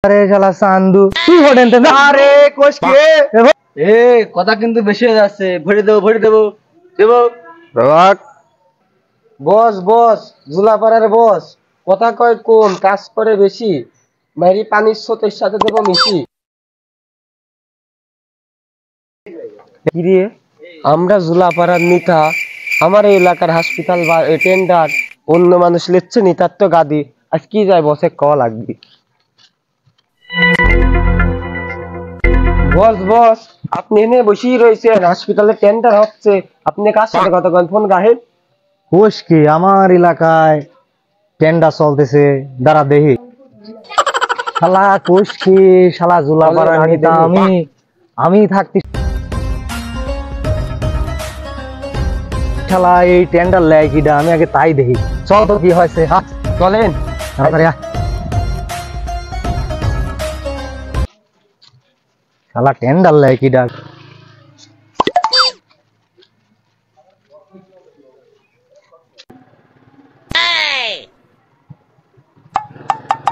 আরে শালা চান্দু তুই ভোট এনতে না। আরে কোষ কে এ কথা কিন্তু বেশি হয়ে যাচ্ছে। ভরে দেবো দেবো। বস বস জুলাপাড়ার বস কথা কয় কোন কাজ করে বেশি মেরি পানির স্রোতের সাথে দেবো মিশি। কিরে আমরা জুলাপাড়ার নেতা, আমার এই এলাকার হাসপাতাল বা টেন্ডার অন্য মানুষ লিখছে নি, তার তো গাদি আজ কি যায় বসে ক লাগবে। বস বস আপনি এনে বসেই রয়েছেন, হাসপাতালে টেন্ডার হচ্ছে, আপনি কার সাথে কথা কন ফোন রাখেন। কোষ কি আমার এলাকায় টেন্ডার চলতেছে, দাঁড়া দেখি। শালা কোষ কি শালা জুলাপাড়ার নেতা আমি থাকতে শালা এই টেন্ডার লেয় কিডা, আমি আগে তাই দেখি। চল তো কি হয়েছে। হ্যাঁ চলেন তাড়াতাড়ি আয়। শালা টেন্ডার লেয় কিডা।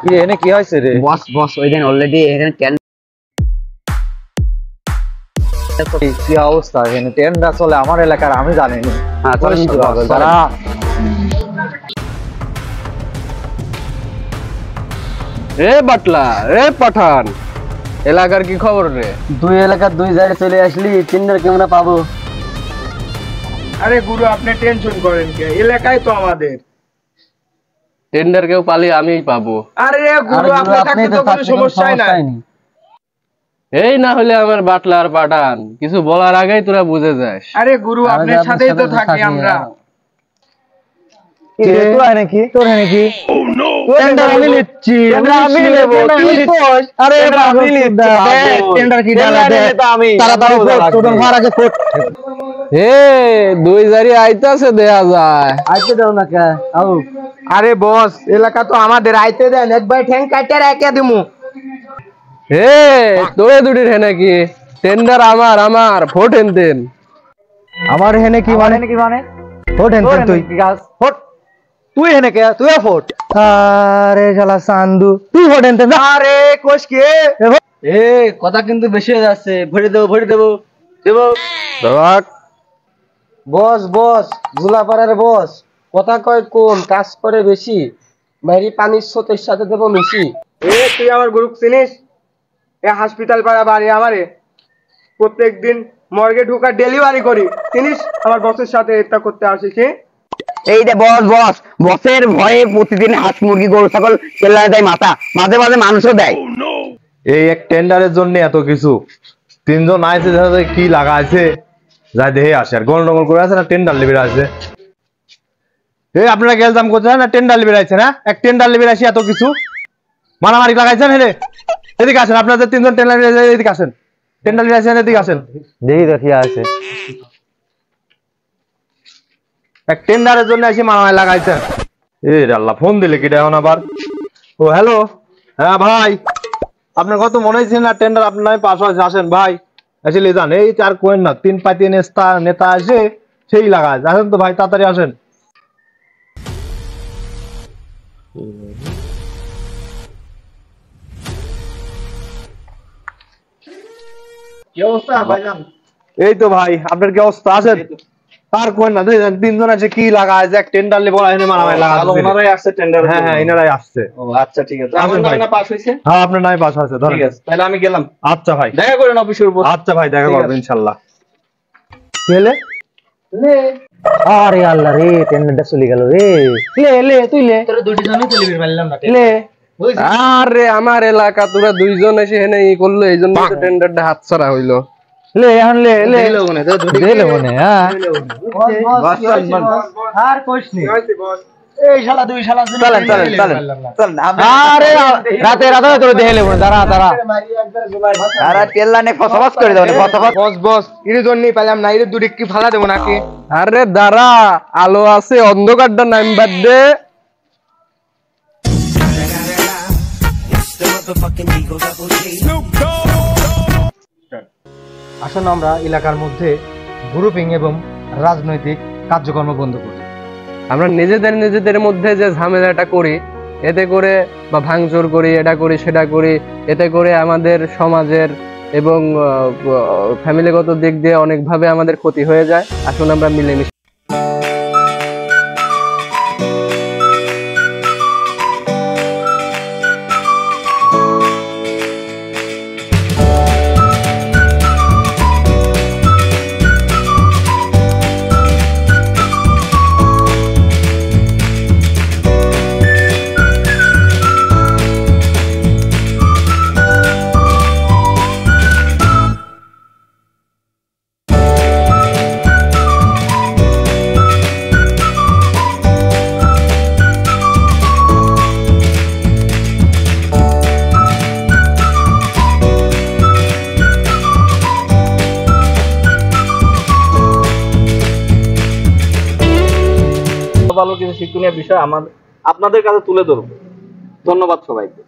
কি এনে কি হয়েছে রে? বস বস ওই দিন অলরেডি এখানে কি অবস্থা এখানে টেন্ডার চলে আমার এলাকার, আমি জানি না। এ বাটলা এ পাঠান, এলাকার কি খবর রে? দুই এলাকার দুই জায়গায় চলে আসলি, টেন্ডার কেমন পাবো? আরে গুরু আপনি টেনশন করেন কে, এলাকায় তো আমাদের। টেন্ডার কেউ পালি আমিই পাবো। আরে গুরু আপনি থাকতে তো কোনো সমস্যাই নাই। এই না হলে আমার বাটলা আর পাঠান, কিছু বলার আগেই তোরা বুঝে যাস। আরে গুরু আপনার সাথেই তো থাকি আমরা। তোর নাকি টেন্ডার আমি নিচ্ছি, আমি নেব। আরে আমি টেন্ডার কি ডালা দে তাড়াতাড়ি তোর ঘর আগে কোট। এ দুই জারি আইতাছে দেয়া যায়। আইতে দাও না কে আও। আরে বস এলাকা তো আমাদের, আইতে দেন, একবার ঠ্যাং কাটতে রেখে দিমু। এ তোরে দুটি নাকি টেন্ডার আমার ভোট এনতেন। আমার হেনে কি মানে ভোট এনতে তুই ভোট তুই হেনে কে তুই ভোট। আরে শালা চান্দু তুই ভোট এনতে না। আরে কোষ কে এ কথা কিন্তু বেশি হয়ে যাচ্ছে। ভরে দেবো দেবো। বস বস জুলাপাড়ার বস কথা কয় কোন কাজ করে বেশি মেরি পানির স্রোতের সাথে দেবো মিশি। এ তুই আমার গ্রুপ চিনিস? এ হাসপাতাল পাড়া বাড়ি আমারে, প্রত্যেক দিন মর্গে ঢোকার ডেলিভারি করি, চিনিস? আমার বসের সাথে এটা করতে আসিস। এই যে বস বস বসের ভয়ে প্রতিদিন হাঁস মুরগি গরু ছাগল কেল্লায় দেয়, মাঝে মাঝে মানুষও দেয়। এই এক টেন্ডারের জন্য এত কিছু, তিনজন আইছে দেখা কি লাগা আছে, যাই দেখে আসে আর গন্ডগোল করে আছে না, টেন্ডার লিবির আছে। এই আপনারা গেলজাম করছেন না, টেন্ডার লিবির আছে না, এক টেন্ডার লিবির আসি এত কিছু মারামারি লাগাইছেন। হেরে এদিকে আসেন, আপনাদের তিনজন টেন্ডার এদিকে আসেন, টেন্ডার লিবির আছেন এদিকে আসেন। দেখি দেখি আছে এক টেন্ডারের জন্য এসে মারামারি লাগাইছেন। এ আল্লাহ, ফোন দিলে কি এখন আবার? ও হ্যালো, হ্যাঁ ভাই আপনার কত মনে হয়েছে না টেন্ডার আপনার পাশ হয়েছে, আসেন ভাই আসলে যান। এই চার কোয়েন না, 3 5 নেতা আসে সেই লাগায়, আসেন তো ভাই তাড়াতাড়ি আসেন। কি অবস্থা ভাইজান? এই তো ভাই আপনার কি অবস্থা? আসেন আর কোয়েন না, তিনজন আছে কি লাগায়, এক টেন্ডার লে বলা হয় মারামারি লাগাচ্ছে। ওনারাই আসছে টেন্ডার। হ্যাঁ এনারাই আসছে। ও আচ্ছা ঠিক আছে, আসেন ভাই। আমার পাস হইছে। হ্যাঁ আপনার নাই পাশ হয়েছে, ঠিক আছে তাহলে আমি গেলাম। আচ্ছা ভাই, দেখা করেন অফিসের উপর। আচ্ছা ভাই দেখা করবো ইনশাল্লাহ। আরে আল্লাহ রে টেন্ডারটা চলে গেল রে। লে তুই লে তোরা দুটি জনই চলে পারলাম না। লে। আরে আমার এলাকা তোরা দুইজন এসে এনে ই করলো, এই জন্য তো টেন্ডারটা হাতছাড়া হইলো। লে এখন লে দিলে মনে। হ্যাঁ আর কোশ নেই। এই শালা দুই শালা চলেন। আরে রাতে তোর দেখলে মনে। দাঁড়া আর কেল্লা নে ফসফস করে দাও, ফসফস। বস বস এর জন্যই পেলাম না, এর দুটি কি ফালা দেবো নাকি? আরে দাঁড়া, আলো আছে, অন্ধকারটা নামবার দে। আসুন আমরা এলাকার মধ্যে গ্রুপিং এবং রাজনৈতিক কার্যক্রম বন্ধ করি। আমরা নিজেদের মধ্যে যে ঝামেলাটা করি এতে করে বা ভাঙচুর করি, এটা করি সেটা করি, এতে করে আমাদের সমাজের এবং ফ্যামিলিগত দিক দিয়ে অনেকভাবে আমাদের ক্ষতি হয়ে যায়। আসুন আমরা মিলেমিশে ভালো কিছু শিক্ষণীয় বিষয় আপনাদের কাছে তুলে ধরবো। ধন্যবাদ সবাইকে।